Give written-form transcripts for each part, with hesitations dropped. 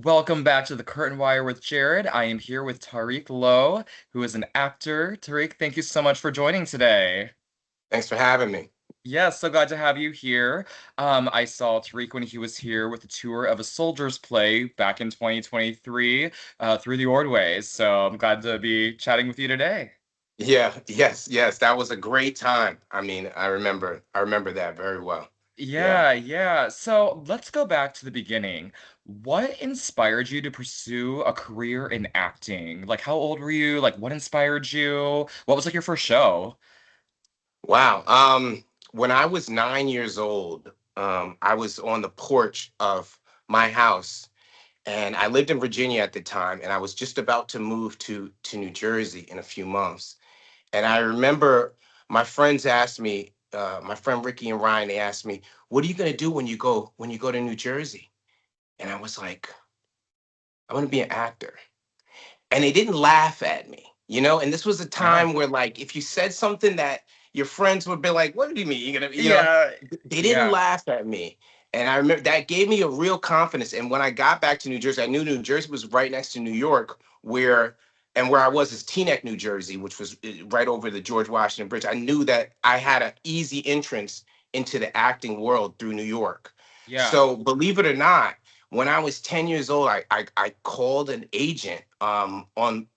Welcome back to the Curtain Wire with Jared. I am here with Tarik Lowe, who is an actor. Tarik, thank you so much for joining today. Thanks for having me. Yes, so glad to have you here. I saw Tariq when he was here with a tour of a soldier's play back in 2023 through the Ordways. So I'm glad to be chatting with you today. Yes. That was a great time. I remember that very well. Yeah. Yeah. So let's go back to the beginning. What inspired you to pursue a career in acting? Like, how old were you? Like, what inspired you? What was like your first show? Wow. When I was 9 years old, I was on the porch of my house, and I lived in Virginia at the time, and I was just about to move to New Jersey in a few months. And I remember my friend Ricky and Ryan, they asked me, "What are you gonna do when you go to New Jersey?" And I was like, "I want to be an actor." And they didn't laugh at me. And this was a Yeah. time where, like, if you said something that your friends would be like, "What do you mean you're gonna?" Yeah. They didn't Yeah. laugh at me. And I remember that gave me a real confidence. And when I got back to New Jersey, I knew New Jersey was right next to New York, where I was is Teaneck, New Jersey, which was right over the George Washington Bridge. I knew that I had an easy entrance into the acting world through New York. Yeah. So believe it or not, when I was 10 years old, I called an agent on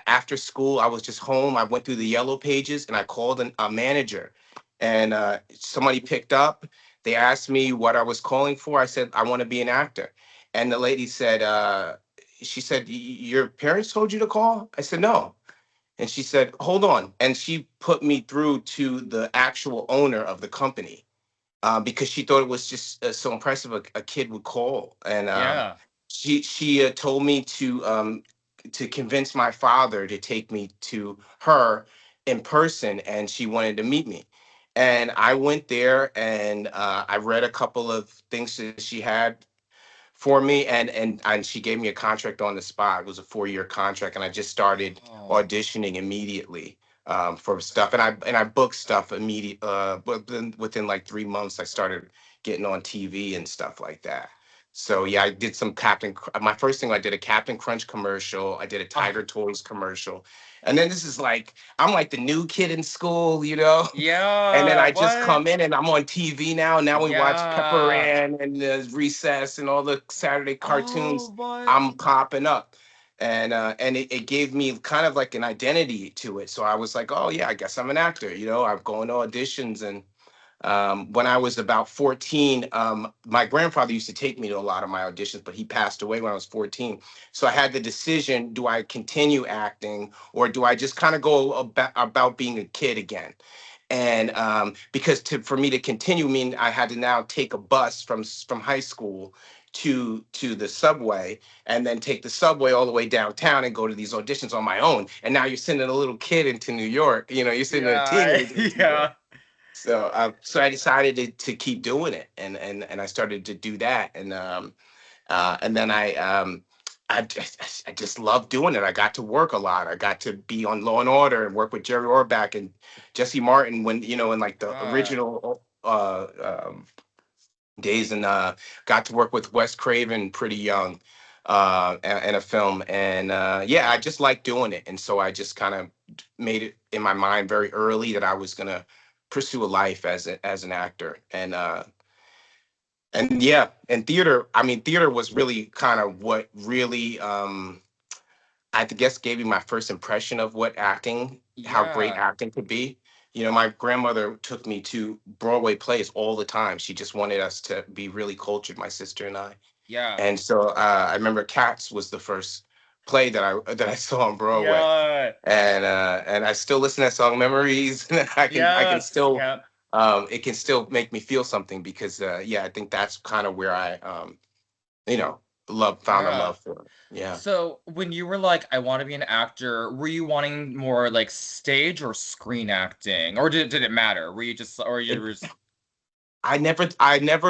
after school. I was just home. I went through the yellow pages and I called a manager, and somebody picked up. They asked me what I was calling for. I said, I want to be an actor. And the lady said, she said, Your parents told you to call? I said, no. And she said, hold on. And she put me through to the actual owner of the company, because she thought it was just so impressive a kid would call. And Yeah. she told me to convince my father to take me to her in person, and she wanted to meet me. And I went there, and I read a couple of things that she had for me, and she gave me a contract on the spot. It was a 4-year contract, and I just started Oh. auditioning immediately, for stuff, and I booked stuff immediate. But then within like 3 months, I started getting on TV and stuff like that. So yeah, I did some My first thing, I did a Captain Crunch commercial. I did a Oh. Tiger Toys commercial, and then this is like I'm like the new kid in school. And then Yeah. I just What? come in and I'm on TV now. Now we watch Pepper Yeah. Ann and Recess and all the Saturday Oh, cartoons. what? I'm popping up. And it gave me kind of like an identity to it. So I was like, oh yeah, I guess I'm an actor. I'm going to auditions. And when I was about 14, my grandfather used to take me to a lot of my auditions, but he passed away when I was 14. So I had the decision: do I continue acting, or do I just kind of go about being a kid again? And because for me to continue, mean I had to now take a bus from high school to the subway, and then take the subway all the way downtown and go to these auditions on my own. And now you're sending a little kid into New York. You're sending a Yeah. teenager into New York. Yeah. So I decided to keep doing it, and I started to do that, and then I just love doing it. I got to work a lot. I got to be on Law and Order and work with Jerry Orbach and Jesse Martin, when in like the God. original days, and got to work with Wes Craven pretty young, in a film. And yeah, I just like doing it, and so I just kind of made it in my mind very early that I was gonna pursue a life as an actor. And yeah, and theater. I mean, theater was really kind of what really, I guess, gave me my first impression of how great Yeah. acting could be. My grandmother took me to Broadway plays all the time. She just wanted us to be really cultured, my sister and I. Yeah. And so I remember Cats was the first play that I saw on Broadway, Yeah. and I still listen to that song, Memories. And I can Yes. still, Yeah. it can still make me feel something, because yeah, I think that's kind of where I, you know love found a Yeah. love for it. Yeah. So when you were like, I want to be an actor, were you wanting more like stage or screen acting? Or did it matter? Were you just or you It, were just I never,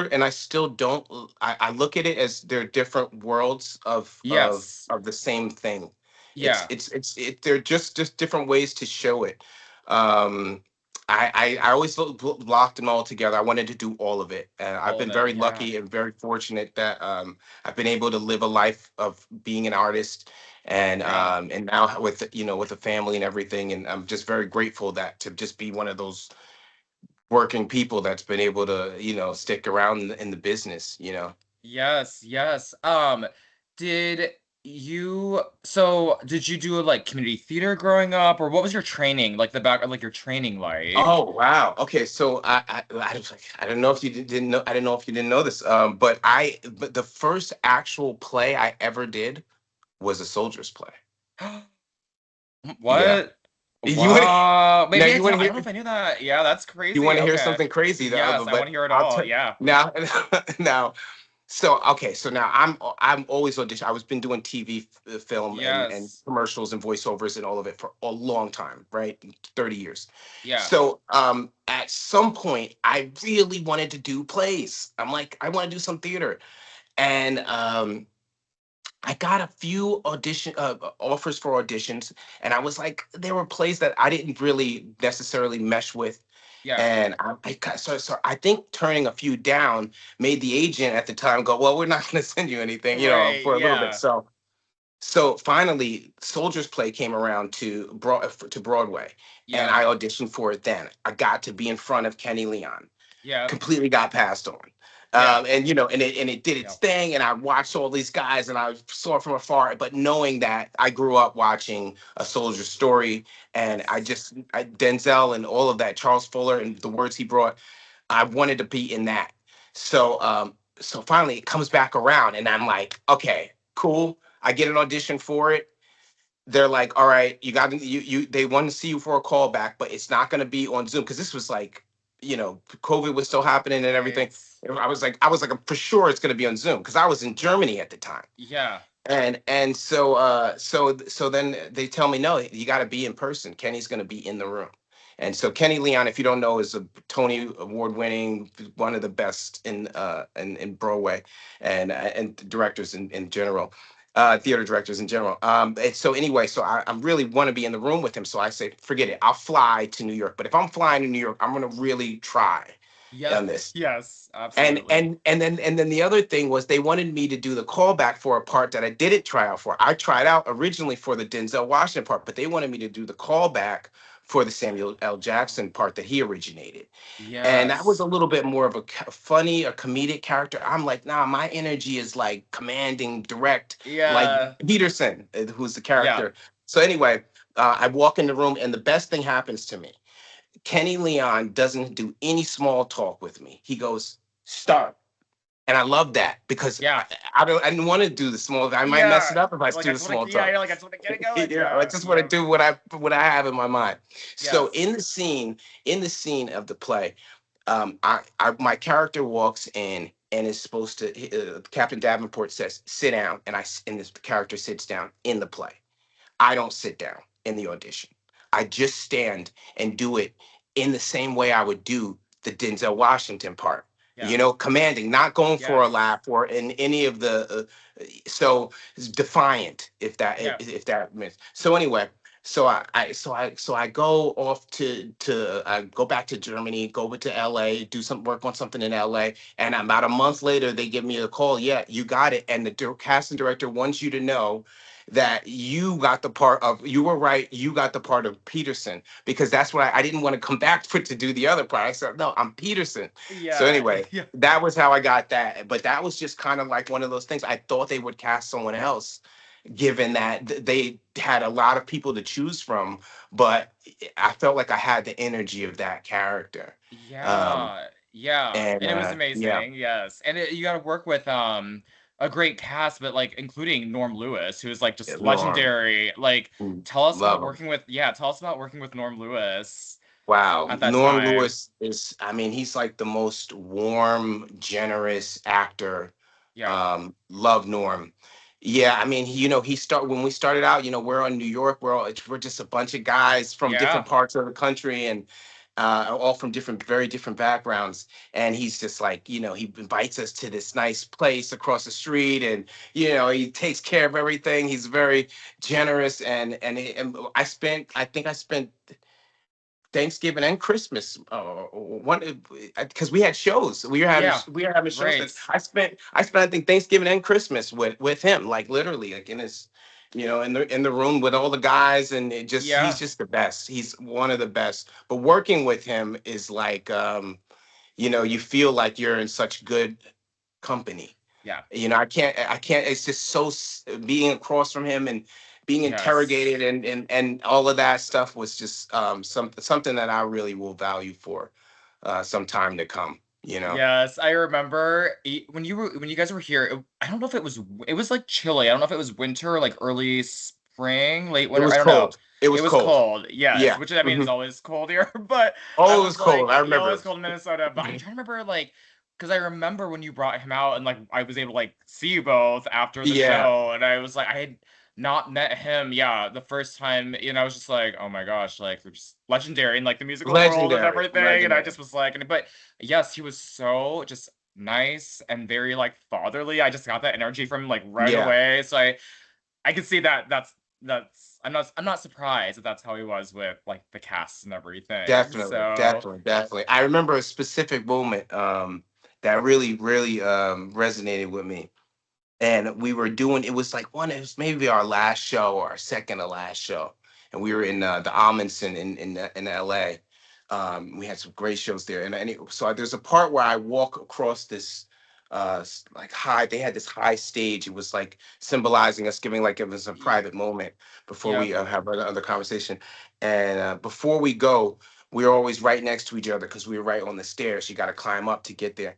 and I still don't. I look at it as they're different worlds yes. of the same thing. Yeah. They're just different ways to show it. Um, I always locked them all together. I wanted to do all of it, and I've All of been it. very Yeah. lucky and very fortunate that I've been able to live a life of being an artist, Yeah. and now with with a family and everything, and I'm just very grateful that to just be one of those working people that's been able to stick around in the business. Yes, yes. Did did you do like community theater growing up, or what was your training like, the back, like your training like? Oh wow. Okay, so I was like, I don't know if you didn't know. I didn't know if you didn't know this. But the first actual play I ever did was a soldier's play. Yeah. What? You want Wow. now? Maybe I You want don't to I hear? don't know if I knew that. Yeah, that's You crazy. want to hear Okay. something crazy? Yes, I want But to hear it I'll all. tell Yeah. now. Now, so okay, so now I'm always audition. I was been doing TV, film, and Yes. commercials and voiceovers and all of it for a long time, right? 30 years. Yeah. So at some point, I really wanted to do plays. I'm like, I want to do some theater, and I got a few audition offers for auditions, and I was like, there were plays that I didn't really necessarily mesh with, Yeah. and so I think turning a few down made the agent at the time go, well, we're not going to send you anything, Right. for a little bit. Yeah. So finally, Soldier's Play came around to Broadway, and Yeah. I auditioned for it. Then I got to be in front of Kenny Leon, Yeah. completely got passed on. Yeah. And it did its Yeah. thing, and I watched all these guys, and I saw it from afar. But knowing that I grew up watching A Soldier's Story, and Yes. Denzel and all of that, Charles Fuller and the words he brought, I wanted to be in that. So finally it comes back around, and I'm like, okay, cool. I get an audition for it. They're like, all right, you got they want to see you for a callback, but it's not going to be on Zoom because this was like, COVID was still happening and everything. Right. I was like, for sure it's going to be on Zoom because I was in Germany at the time. Yeah. And so then they tell me, no, you got to be in person. Kenny's going to be in the room. And so Kenny Leon, if you don't know, is a Tony Award winning, one of the best in Broadway, and directors in general, theater directors in general. And so anyway, so I really want to be in the room with him. So I say, forget it, I'll fly to New York. But if I'm flying to New York, I'm going to really try Yeah. on this. Yes. and Absolutely. and and then and then the other thing was they wanted me to do the callback for a part that I didn't try out for. I tried out originally for the Denzel Washington part, but they wanted me to do the callback for the Samuel L. Oh. Jackson part that he originated. And that was a Yes. little bit more of a funny or comedic character. I'm like, nah, my energy is like commanding, direct, like Yeah. Peterson, who's the Yeah. character. So anyway, I walk in the room, and the best thing happens to me. Kenny Leon doesn't do any small talk with me. He goes, start. And I love that because Yeah. I didn't want to do the small. I might mess Yeah. it up if I Like do I the just want small to, yeah, talk. you're like, I just want to get it going. I Yeah. just want to Yeah. do what I have in my mind. So Yes. in the scene of the play, I my character walks in and is supposed to. Captain Davenport says, "Sit down," and this character sits down in the play. I don't sit down in the audition. I just stand and do it in the same way I would do the Denzel Washington part. Yeah. Commanding, not going for a Yes. laugh or in any of the. So it's defiant, Yeah. if that means. So anyway, so I go off to I go back to Germany, go over to LA, do some work on something in LA, and about a month later they give me a call. Yeah, you got it, and the casting director wants you to know that you were right, you got the part of Peterson, because that's what I didn't want to come back for to do the other part. I said, no, I'm Peterson. So Yeah. anyway, Yeah. that was how I got that. But that was just kind of like one of those things. I thought they would cast someone else, given that they had a lot of people to choose from, but I felt like I had the energy of that character. um Yeah, yeah, and and it was yeah, amazing. Yes, and you got to work with a great cast, but like including Norm Lewis, who is like just Norm, legendary. Like, tell us about love him. working with, yeah, tell us about working with Norm Lewis Wow, at that Norm time. Lewis is, I mean, he's like the most warm, generous actor. Yeah, Love Norm. Yeah, I mean, he start when we started out, we're on New York, we're just a bunch of guys from different yeah, parts of the country, and all from very different backgrounds. And he's just like, he invites us to this nice place across the street, and he takes care of everything. He's very generous, and I think I spent Thanksgiving and Christmas. One because we had shows. Yeah. We were having shows that Right. I spent I think Thanksgiving and Christmas with him, like literally, like in his, in the room with all the guys, and he's Yeah. just the best. He's one of the best. But working with him is like, you feel like you're in such good company. Yeah. I can't. It's just so being across from him and being Yes. interrogated, and all of that stuff was just something that I really will value for some time to come. Yes, I remember when you guys were here. I don't know if it was like chilly. I don't know if it was winter, like early spring, late It winter. was I don't know. cold. It It was was cold. cold. Yes, Yeah. which I mean Hmm. is always cold here. But I Oh, it was was like, cold. I yeah, remember. always cold in Minnesota. But I'm trying to remember like because I remember when you brought him out and like I was able to like see you both after the Yeah. show, and I was like I had not met him. Yeah, the first time, I was just like, oh my gosh, like they're just legendary in like the musical world and Legendary. everything. And I Legendary. just was like, but yes, he was so just nice and very like fatherly. I just got that energy from him like right Yeah. away. So I could see that that's I'm not surprised that that's how he was with like the cast and everything. Definitely. So Definitely. Definitely. I remember a specific moment that really, really resonated with me. And we were doing, it was like it was maybe our last show or our second to last show, and we were in the Amundsen in LA. We had some great shows there, so there's a part where I walk across this like high, they had this high stage. It was like symbolizing us giving, like, it was a y- private moment before we yep. have another conversation. And before we go, we were always right next to each other because we were right on the stairs. You got to climb up to get there.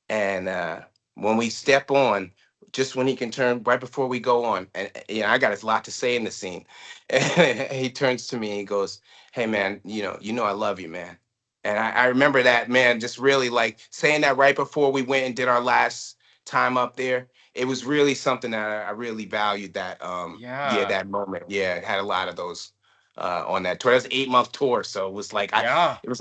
And when we step on, just when he can turn, right before we go on, and I got a lot to say in the scene. And he turns to me and he goes, "Hey man, I love you, man." And I remember that, man, just really like saying that right before we went and did our last time up there. It was really something that I really valued. That yeah, Yeah. that moment. Yeah, it had a lot of those on that tour. That was an 8 month tour, so it was like Yeah. it was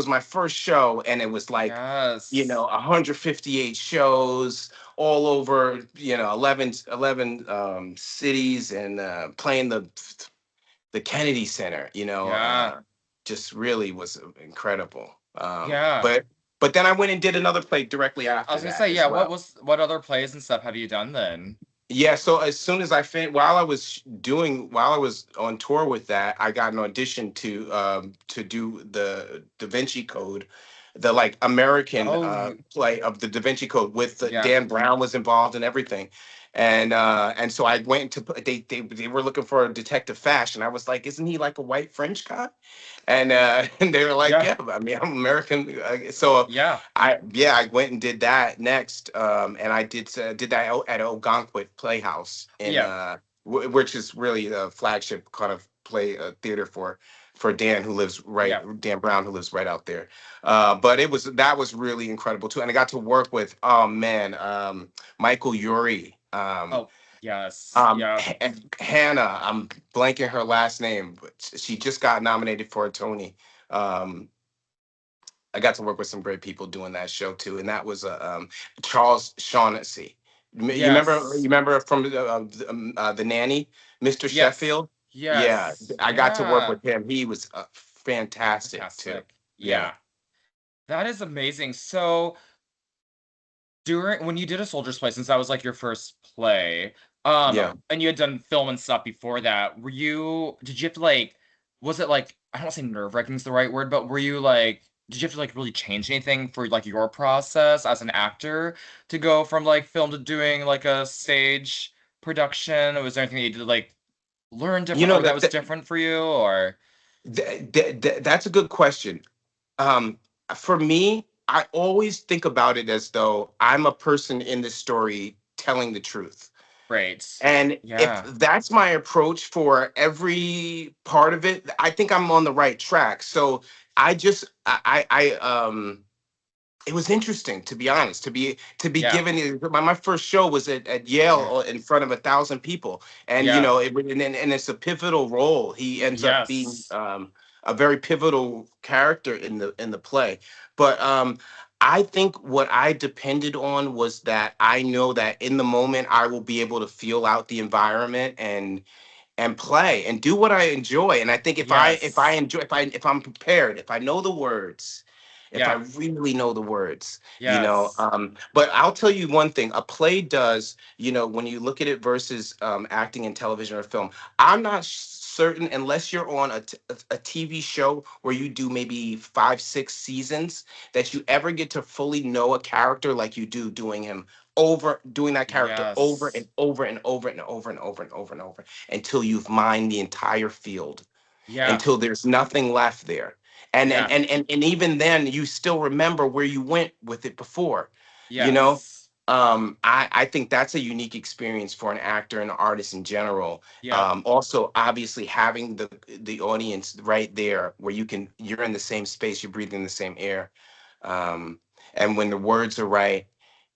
my first show, and it was like, Yes. 158 shows all over, 11 cities, and playing the Kennedy Center, Yeah. just really was incredible. Yeah. But then I went and did another play directly I after was gonna that say, as yeah, well. what other plays and stuff have you done then? Yeah, so as soon as I finished, while I was on tour with that, I got an audition to do the Da Vinci Code, the like American Oh, play of the Da Vinci Code, with yeah. Dan Brown was involved and everything. And so I went to they were looking for a detective Fash, and I was like, isn't he like a white French guy? And and they were like, Yeah. yeah, I mean, I'm American. So Yeah. I went and did that next, and I did that at Algonquin Playhouse Yeah. which is really a flagship kind of play theater for Yeah. Dan Brown, who lives right out there. But that was really incredible too, and I got to work with, oh man, Michael Urie. Oh, yes. Yeah. Hannah, I'm blanking her last name, but she just got nominated for a Tony. Um, I got to work with some great people doing that show too, and that was Charles Shaughnessy. You Yes. remember from the Nanny, Mr. Yes. Sheffield? Yeah, Yes. I got to work Yeah. with him. He was fantastic too. Fantastic. Yeah, Yeah. That is amazing. So during when you did A Soldier's Play, since that was like your first play, yeah. and you had done film and stuff before that, did you have to like, was it like, I don't want to say nerve-wracking is the right word, but were you like, did you have to like really change anything for like your process as an actor to go from like film to doing like a stage production? Or was there anything that you did to like learn You different know or that was different for you or? that's a good question. Um, for me, I always think about it as though I'm a person in this story telling the truth. Great. And if Yeah. that's my approach for every part of it, I think I'm on the right track. So it was interesting, to be honest, to be Yeah. given my first show was at Yale, Yeah. in front of 1,000 people. And Yeah. and it's a pivotal role. He ends up being Yes. a very pivotal character in the play. But I think what I depended on was that I know that in the moment I will be able to feel out the environment, and play and do what I enjoy. And I think if I Yes. enjoy, if I'm prepared, if I know the words, if I Yeah. really know the words, Yes. but I'll tell you one thing: a play does, when you look at it versus acting in television or film. I'm not certain, unless you're on a TV show where you do maybe 5, 6 seasons, that you ever get to fully know a character like you do doing that character over Yes. and over and over and over and over and over and over until you've mined the entire field, Yeah. until there's nothing left there. And Yeah. and and and even then you still remember where you went with it before, you know Yes. I think that's a unique experience for an actor and an artist in general. Yeah. Also, obviously, having the audience right there where you're in the same space, you're breathing the same air, um, and when the words are right,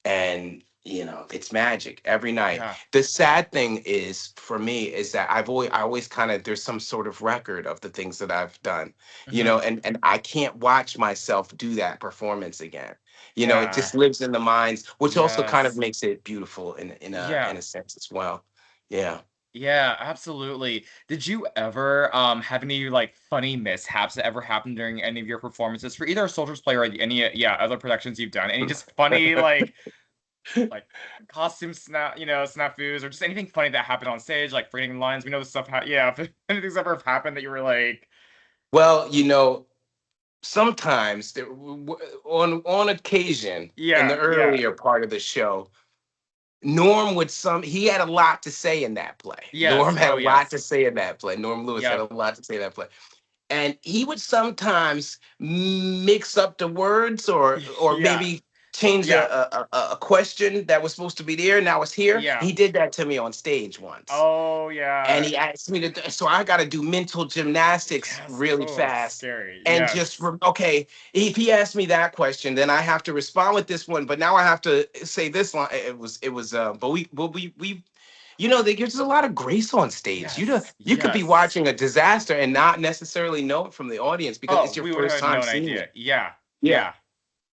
and it's magic every night. Yeah. The sad thing is for me is that I always kind of, there's some sort of record of the things that I've done, Hmm. and I can't watch myself do that performance again. It Yeah. just lives in the minds, which also kind of Yes. makes it beautiful in Yeah. a sense as well. Yeah. Yeah, absolutely. Did you ever have any like funny mishaps that ever happened during any of your performances for either a Soldier's Play or any other productions you've done? Any just funny like costume snafus or just anything funny that happened on stage, like forgetting lines. We know this stuff. Yeah, if anything's ever happened that you were like, Well, sometimes on occasion in the yeah, yeah, earlier part of the show, he had a lot to say in that play. yes, Norm had oh a lot to yes, say in that play. Norm Lewis had a yep, lot to say in that play. And he would sometimes mix up the words, or yeah, maybe change yeah, a question that was supposed to be there, now it's here. yeah. He did that to me on stage once. Oh And yeah, he asked me to, so I got to do mental gymnastics yes. really Oh, fast. scary. And just, Yes, okay, if he asked me that question, then I have to respond with this one. But now I have to say this line. But there's a lot of grace on stage. yes, You could be yes. watching a disaster and not necessarily know it from the audience because Oh, it's your we would have first had time no seeing idea. it. Yeah, Yeah. yeah.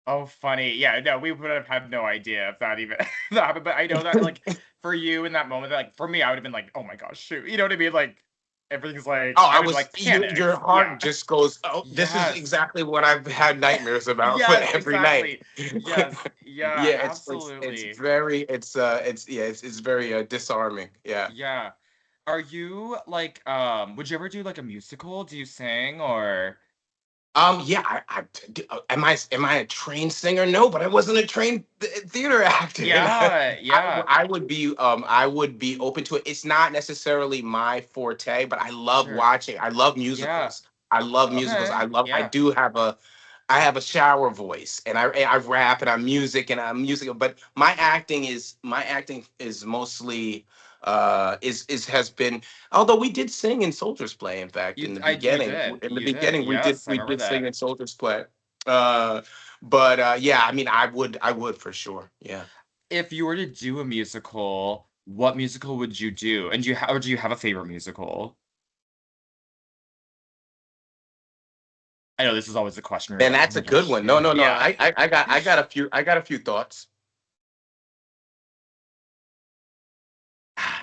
Oh, funny. Yeah, no, we would have had no idea if that even that happened. But I know that, like, for you in that moment, like, for me, I would have been like, oh my gosh, shoot. You know what I mean? Like, everything's like, Oh, I would have, like, your panicked. heart Yeah. just goes, oh, this is Yes. exactly what I've had nightmares about for Yes, every night. exactly. Yes. Yeah, Yeah, it's absolutely. very, it's very disarming. Yeah. Yeah. Are you, like, would you ever do, like, a musical? Do you sing or? Yeah, am I a trained singer? No, but I wasn't a trained theater actor, and Yeah, yeah. I would be open to it. It's not necessarily my forte, but Sure. I love Yeah. musicals. I love musicals. Okay. I Yeah. do have I have a shower voice, and I rap, and I'm music, and I'm musical. But my acting is mostly is has been, although we did sing in Soldier's Play. In fact, We did. You did. Yes, I we remember did sing that. in Soldier's Play. Uh, but yeah, I mean, I would for sure. Yeah. If you were to do a musical, what musical would you do? And do you have a favorite musical? I know this is always a question where you're And like, oh that's my a good gosh, one. No, yeah, no, no. yeah. I got a few thoughts.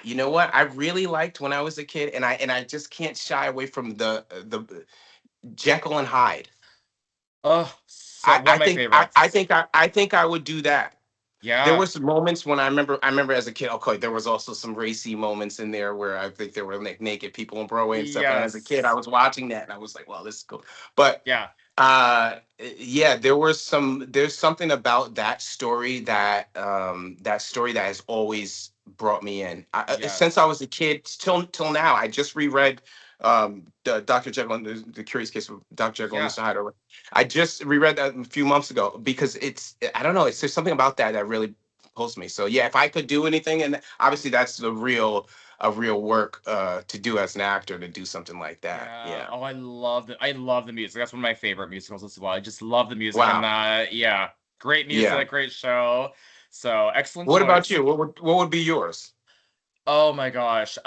You know what? I really liked when I was a kid, and I just can't shy away from the Jekyll and Hyde. Oh, so one of my favorites. I think I would do that. There Yeah. were some moments when I remember as a kid, okay, there was also some racy moments in there where I think there were like naked people on Broadway and stuff. And as a kid, I Yes. was watching that and I was like, well, this is cool. But Yeah. yeah, there's something about that story that has always brought me in. Since I Yes. was a kid till now. I just reread the Dr. Jekyll and the Curious Case of Dr. Jekyll and Yeah. Mr. Hyde. I just reread that a few months ago because I don't know, it's just something about that that really pulls me. So yeah, if I could do anything, and obviously that's a real work to do as an actor, to do something like that. Yeah. Yeah. Oh, I love the music. That's one of my favorite musicals as well. I just love the music and Wow. yeah. Great Yeah. music, great show. So, excellent What about choice. you? What would be yours? Oh my gosh.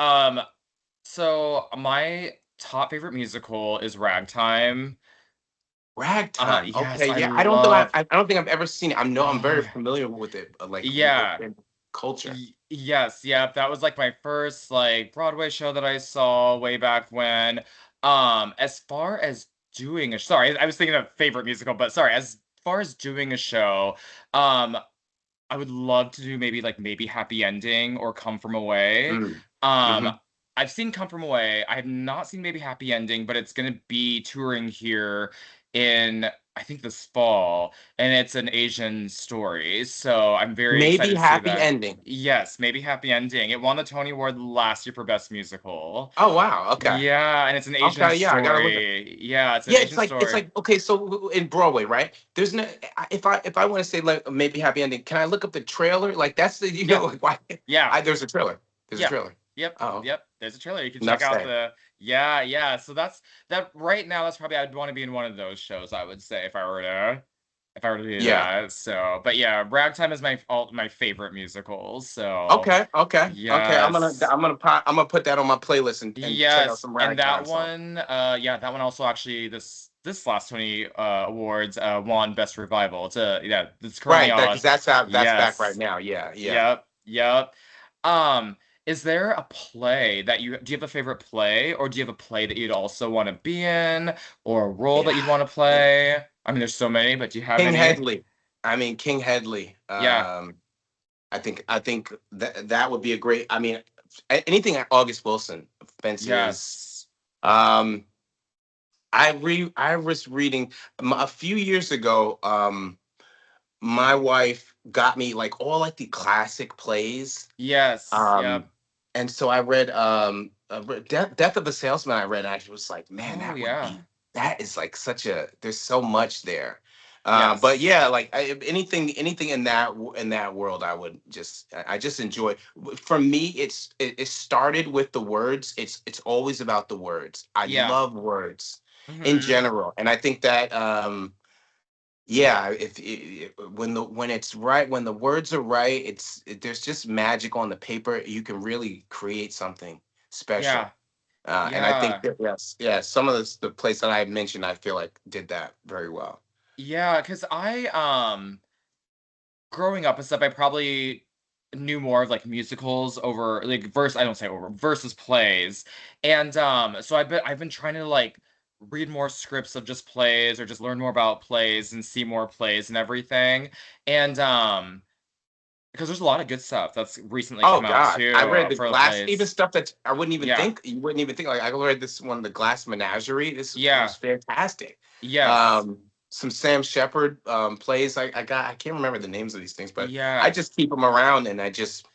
So my top favorite musical is Ragtime. Ragtime. Yes, Okay, I yeah. love I don't think I've ever seen it. I'm very oh familiar with it. Like, yeah. culture. Yes, yep. That was like my first like Broadway show that I saw way back when. As far as doing a sorry, I was thinking of favorite musical, but sorry, as far as doing a show, um, I would love to do maybe Happy Ending or Come From Away. Mm. Um, Hmm. I've seen Come From Away. I have not seen maybe Happy Ending, but it's gonna be touring here in I think this fall, and it's an Asian story. So I'm very Maybe excited to see happy that. ending. Yes, maybe Happy Ending. It won the Tony Award last year for Best Musical. Oh wow. Okay. Yeah, and it's an Asian Okay. Yeah, I gotta look at. story. Yeah, it's an Yeah, Asian it's story. like okay. So in Broadway, right? There's no. If I want to say like maybe happy ending, can I look up the trailer? Like that's the Yeah, like why? yeah. There's a trailer. There's a Yeah. trailer. Yep. Oh, Yep. There's a trailer. You can check enough out said. the yeah, yeah. So that's that right now, that's probably I'd want to be in one of those shows, I would say, if I were to do Yeah. that. So but yeah, Ragtime is my favorite musicals. So Okay. Okay. Okay. yes. I'm gonna put that on my playlist and check out Yes. some And that ragtime songs. one, yeah, that one also actually this last Tony Awards won Best Revival. It's a yeah, it's currently Right. That because on. that's back right Yes. now. Yeah. Yeah. Yep, yep. Um, is there a play that do you have a favorite play, or do you have a play that you'd also want to be in, or a role that Yeah. you'd want to Yeah. play? I mean, there's so many, but do you have King any? Headley. I mean King Headley. Yeah. I think that would be a great. I mean, anything August Wilson, Fences. Yes. Um, I was reading a few years ago. My wife got me like all like the classic plays. Yes. Um, Yep. and so I read Death of a Salesman. I read, and I was like, man, Oh yeah. that is like such a. There's so much there. But Yes. yeah, like anything in that world, I just enjoy. For me, it started with the words. It's always about the words. I Yeah. love words in Mm-hmm. general, and I think that yeah, if when it's right, when the words are right, there's just magic on the paper. You can really create something Yeah. special. And I think Yeah. that yes, yeah, some of the place that I mentioned, I feel like did that very well. Yeah. Because growing up and stuff, I probably knew more of like musicals over like I don't say over versus plays. And so I've been trying to like read more scripts of just plays or just learn more about plays and see more plays and everything. And because there's a lot of good stuff that's recently Oh come out God, too I read the for Glass, even plays. stuff that I wouldn't even Yeah. think you wouldn't even think. Like I read this one, the Glass Menagerie. This was Yeah. fantastic. Yes. Some Sam Shepard plays. I can't remember the names of these things, but I Yeah. just keep them around and I just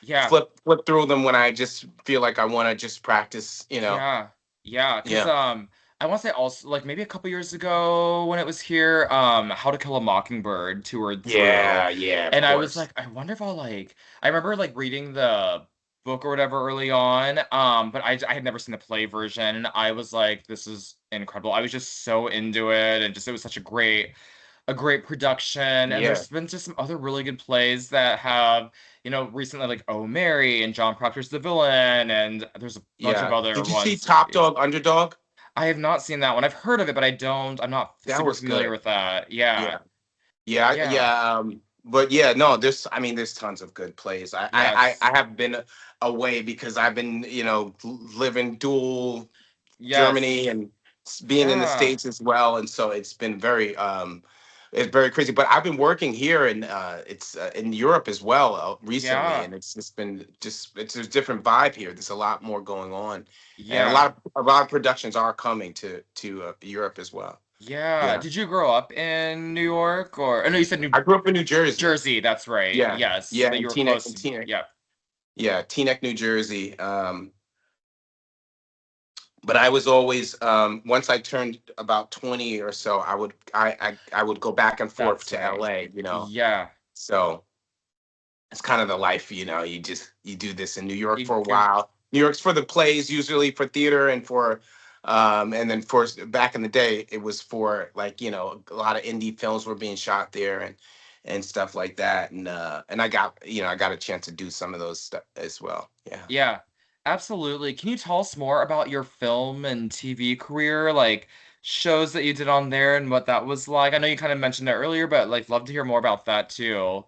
Yeah. flip through them when I just feel like I want to just practice. Yeah, yeah, because Yeah, I want to say also like maybe a couple years ago when it was here, How to Kill a Mockingbird toured through, yeah, yeah. Of and I was course. like, I wonder if I'll like. I remember like reading the book or whatever early on, but I had never seen the play version, and I was like, this is incredible. I was just so into it, and just it was such a great production. And Yeah, there's been just some other really good plays that have, recently like Oh Mary and John Proctor's The Villain, and there's a bunch of yeah. other Did you see ones. Top Dog Underdog? I have not seen that one. I've heard of it, but I'm not That super was familiar good. with that. Yeah. Yeah. Yeah, Yeah. yeah, but yeah, no, I mean, there's tons of good plays. Yes. I have been away because I've been, living dual Germany Yes. and being in the Yeah. States as well, and so it's very crazy. But I've been working here and it's in Europe as well recently, Yeah. and it's just been it's a different vibe here. There's a lot more going on, and Yeah. a lot of productions are coming to Europe as well. Yeah. Yeah, Did you grow up in New York or no, you said New I grew up in New Jersey. Jersey, that's right. Yeah, Yes. yeah, That you in were close. Teaneck, Yeah. yeah, Teaneck, New Jersey. But I was always once I turned about 20 or so, I would go back and forth That's to right. LA, Yeah. So it's kind of the life, you do this in New York You for a go, while. New York's for the plays, usually for theater and then for back in the day, it was for like, a lot of indie films were being shot there and stuff like that. And I got a chance to do some of those stuff as well. Yeah. yeah, absolutely. Can you tell us more about your film and TV career, like shows that you did on there and what that was like? I know you kind of mentioned it earlier, but like love to hear more about that too.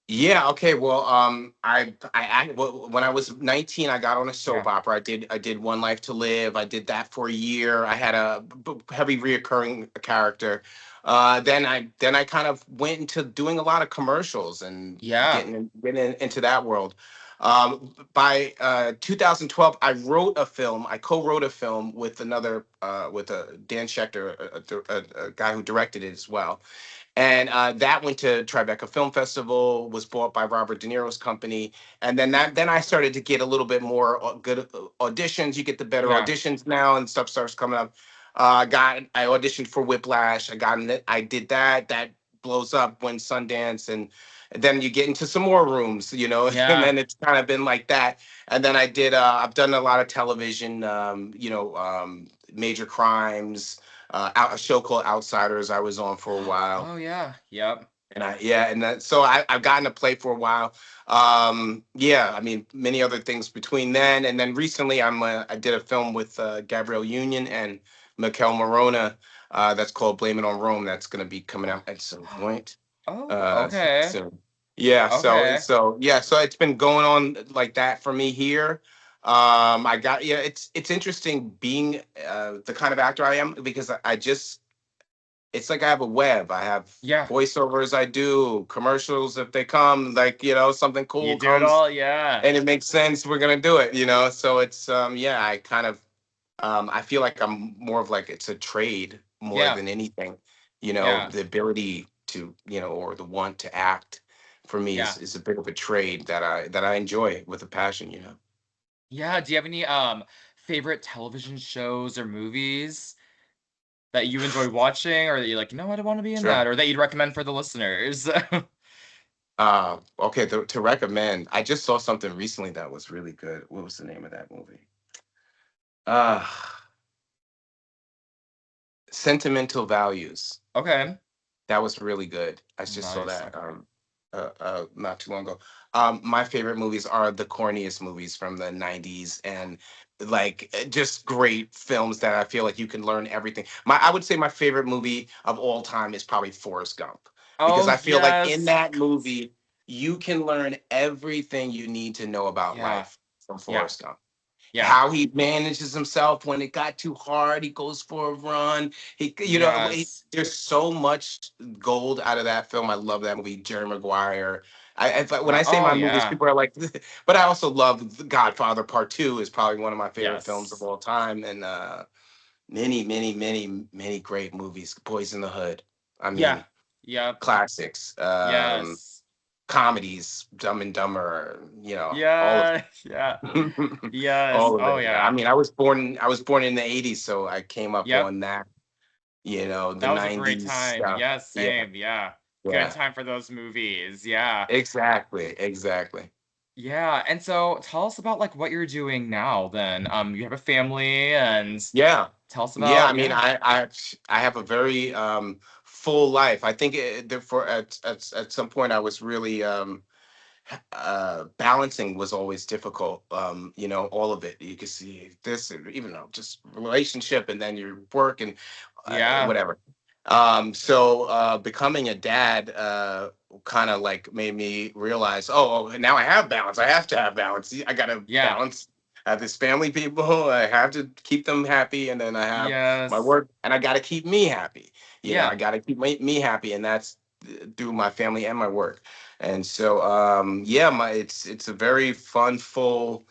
Yeah. Okay. Well, well, when I was 19, I got on a soap Yeah. opera. I did One Life to Live. I did that for a year. I had a heavy reoccurring character. Then I kind of went into doing a lot of commercials and Yeah. into that world. By 2012, I wrote a film. I co-wrote a film with another with a Dan Schechter, a guy who directed it as well, and that went to Tribeca Film Festival, was bought by Robert De Niro's company, and then I started to get a little bit more good auditions. You get the better Yeah. auditions now, and stuff starts coming up. I auditioned for Whiplash. I got in it. I did that. That blows up when Sundance, and then you get into some more rooms, and Yeah. then it's kind of been like that. And then I did. I've done a lot of television. Major Crimes, a show called Outsiders I was on for a while. Oh yeah. Yep. And so I've gotten to play for a while. Yeah, I mean, many other things between then and then recently I did a film with Gabrielle Union and Mikel Morona, that's called Blame It on Rome, that's going to be coming out at some point Oh, okay. soon. Yeah, Okay. so it's been going on like that for me here. I got yeah, it's interesting being the kind of actor I am, because I just it's like I have a web. I have Yeah. voiceovers I do, commercials if they come, like, something You cool do it comes all. Yeah. and it makes sense, we're gonna do it. So it's yeah, I kind of I feel like I'm more of like it's a trade more Yeah. than anything. Yeah. The ability to, or the want to act for me Yeah. is a bit of a trade that I enjoy with a passion. Yeah. Do you have any favorite television shows or movies that you enjoy watching, or that you're like, no, I don't want to be in Sure. that, or that you'd recommend for the listeners? Okay, to recommend, I just saw something recently that was really good. What was the name of that movie? Uh Sentimental Values. Okay. That was really good. I just saw Nice. that Okay. not too long ago. My favorite movies are the corniest movies from the 90s, and like just great films that I feel like you can learn everything. I would say my favorite movie of all time is probably Forrest Gump, because Oh I feel like in yes. that movie you can learn everything you need to know about Yeah. life from Yeah. Forrest Gump. Yeah. How he manages himself when it got too hard, he goes for a run. Yes. There's so much gold out of that film. I love that movie. Jerry Maguire. When Yeah. I say Oh my movies, yeah. people are like, but I also love The Godfather Part Two is probably one of my favorite films of Yes. all time, and many, many, many, many great movies. Boys in the Hood. I Yeah. mean, Yep. classics. Yes. Comedies, Dumb and Dumber. All of Yeah. Yeah. Yes. all of Oh it. I yeah. mean, I was born in the 80s, so I came up Yep. on that, the That was a great 90s time. stuff. Yes, Yeah, same. Yeah. Good yeah. time for those movies. Yeah. Exactly, exactly. Yeah. And so tell us about like what you're doing now then. You have a family, and Yeah. tell us Yeah, I about, mean, yeah. I have a very full life. I think for at some point I was really balancing was always difficult. All of it. You can see this, and even though just relationship, and then your work, and Yeah. whatever. So becoming a dad kind of like made me realize, now I have balance. I have to have balance. I got to Yeah. balance. I have this family people. I have to keep them happy, and then I have my Yes. work, and I got to keep me happy. I Yeah. got to keep me happy, and that's through my family and my work. And so yeah, it's a very fun, full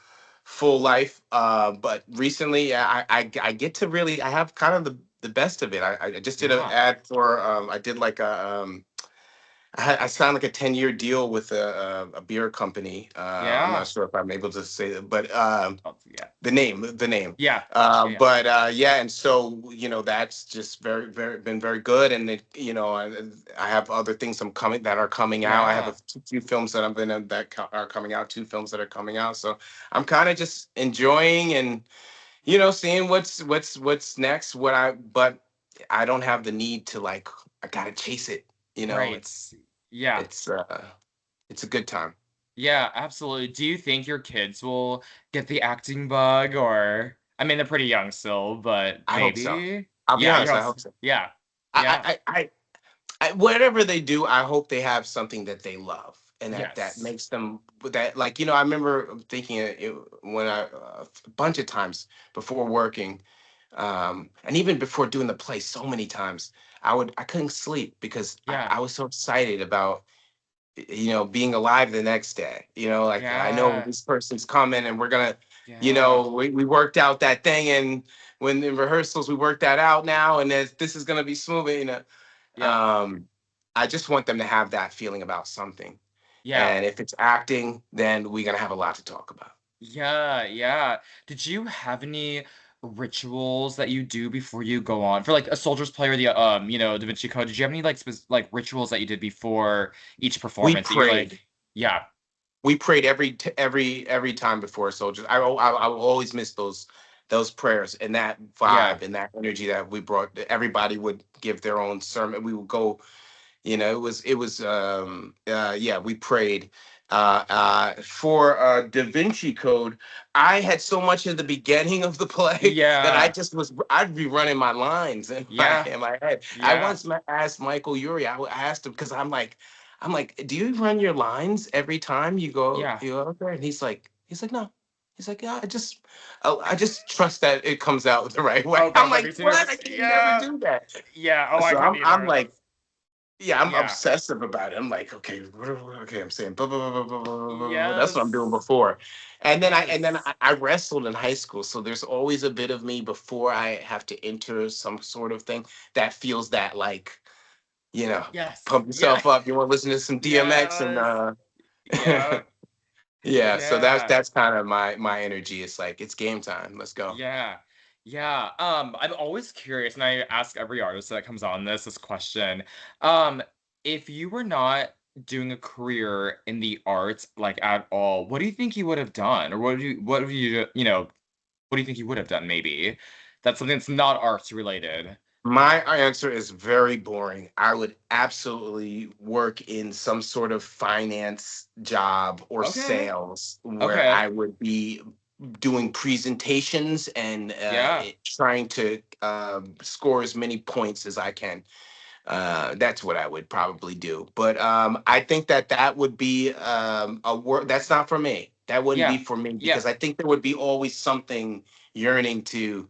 life. But recently, yeah, I get to really, I have kind of the best of it. I just did an Yeah. ad for I did like I signed like a 10-year deal with a beer company. I'm not Yeah. sure if I'm able to say that, but Oh, yeah. the name. Yeah. Yeah. But yeah, and so that's just very, very been very good, and I have other things that are coming out. I have Yeah. few films that I'm gonna that are coming out, two films that are coming out. So I'm kind of just enjoying, and seeing what's next. But I don't have the need to, like, I gotta chase it. Right. Yeah. It's it's a good time. Yeah, absolutely. Do you think your kids will get the acting bug, or I mean they're pretty young still, but I hope so. maybe? I'll be Yeah, you honest. hope I so. hope so. Yeah. Yeah. I whatever they do, I hope they have something that they love, and that Yes. makes them that, like, I remember thinking when I a bunch of times before working, and even before doing the play, so many times I couldn't sleep because Yeah. I was so excited about being alive the next day. Like, I know Yeah. this person's coming and we're gonna, Yeah. we worked out that thing, and when in rehearsals we worked that out now, and this is gonna be smooth. Yeah. Um, I just want them to have that feeling about something. Yeah. And if it's acting, then we're gonna have a lot to talk about. Yeah, yeah. Did you have any rituals that you do before you go on for like a soldier's play or the Da Vinci Code? Did you have any like like rituals that you did before each We performance that you're prayed. like, yeah, We prayed every time before soldiers. I will always miss those prayers and that yeah, vibe and that energy that we brought. Everybody would give their own sermon. We would go. Yeah, we prayed for Da Vinci Code. I had so much in the beginning of the play that yeah, I'd be running my lines in my yeah, in my head. I yeah, once asked Michael Uri. I asked him because I'm like, do you run your lines every time yeah. you go out there? And he's like, no. He's like, yeah, I just trust that it comes out the right way. Oh I'm gosh, I'd like, be too what? I nervous. can never Yeah, do that. yeah. Oh, I So couldn't I'm either. like, yeah, I'm Yeah. obsessive about it. I'm like, okay, okay, I'm saying blah, blah, blah, blah, blah, blah, blah, blah. That's what I'm doing Yes. before. Yes. I wrestled in high school. So there's always a bit of me before I have to enter some sort of thing that feels that, like, you know, Yes. pump Yeah. yourself up. You want to listen to some DMX and Yes. Yeah. yeah, so Yeah. that's kind of my energy. It's like it's game time. Let's go. Yeah. Yeah. I'm always curious, and I ask every artist that comes on this question. Um, if you were not doing a career in the arts like at all, what do you think you would have done? Or what do you, what do you think you would have done maybe? That's something that's not arts related. My answer is very boring. I would absolutely work in some sort of finance job or Okay. sales where Okay. I would be doing presentations and Yeah. trying to score as many points as I can. That's what I would probably do. But I think that would be a work that's not for me. That wouldn't be Yeah. for me Yeah. because I think there would be always something yearning to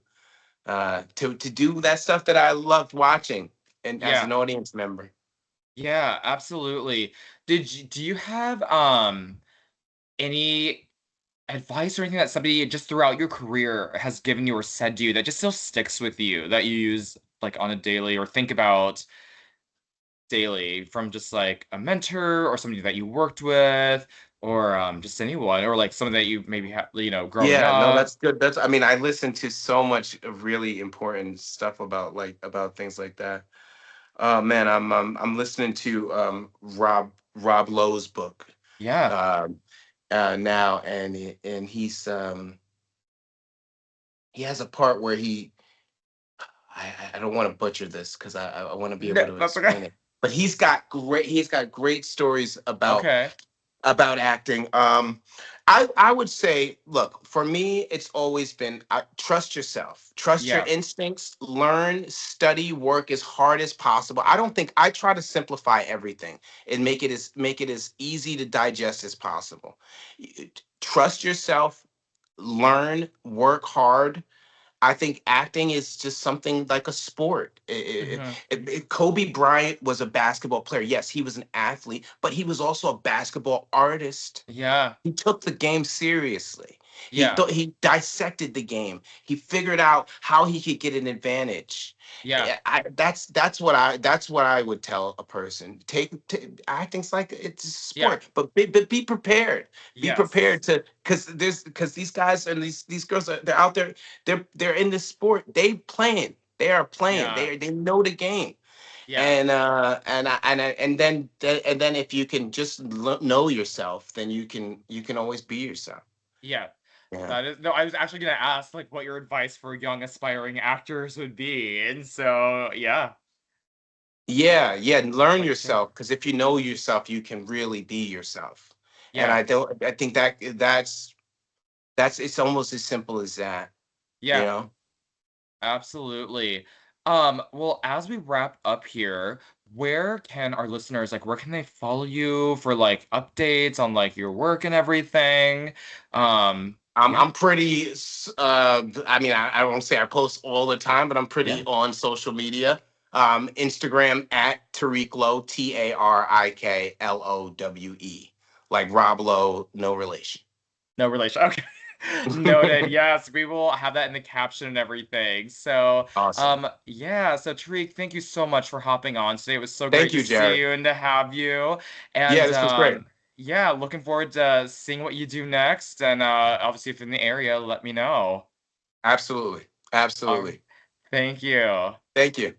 do that stuff that I loved watching and as Yeah. an audience member. Yeah, absolutely. Do you have any advice or anything that somebody just throughout your career has given you or said to you that just still sticks with you that you use like on a daily or think about daily from just like a mentor or somebody that you worked with or just anyone or like someone that you maybe have growing Yeah, no, up? that's good. That's I mean, I listen to so much of really important stuff about things like that. Oh man, I'm listening to Rob Lowe's book Yeah. um now, and he has a part where I don't want to butcher this because I want to be No, able to that's okay. explain it. But he's got great stories Okay. about acting. I would say, look, for me, it's always been trust yourself, trust your Yeah. instincts, learn, study, work as hard as possible. I try to simplify everything and make it as easy to digest as possible. Trust yourself, learn, work hard. I think acting is just something like a sport. Hmm. Kobe Bryant was a basketball player. Yes, he was an athlete, but he was also a basketball artist. Yeah. He took the game seriously. Yeah. He dissected the game. He figured out how he could get an advantage. Yeah. That's what I would tell a person. Acting's like it's a Yeah. sport, but be prepared. Be Yes. prepared to because these guys and these girls they're out there. They're in this sport. They playing. They are playing. Yeah. They know the game, Yeah. and then if you can just know yourself, then you can always be yourself. Yeah. Yeah, That is no, I was actually gonna ask like what your advice for young aspiring actors would be. And so yeah, yeah, and learn like you said. yourself, because if you know yourself, you can really be yourself. And Yeah. I think that's it's almost as simple as that, you Yeah. know. Absolutely. Well, as we wrap up here, where can our listeners like where can they follow you for like updates on like your work and everything? Yeah, I'm pretty. I mean, I won't say I post all the time, but I'm yeah. pretty on social media. Instagram at Tarik Lowe, TarikLowe, like Rob Lowe, no relation. No relation. Okay. Noted. Yes, we will have that in the caption and everything. So, Awesome. yeah. So, Tariq, thank you so much for hopping on today. It was so great Thank to you, see Jared. you and to have you. Yeah, And this was great. yeah, looking forward to seeing what you do next. And obviously, if you're in the area, let me know. Absolutely. All right. Absolutely. Thank you. Thank you.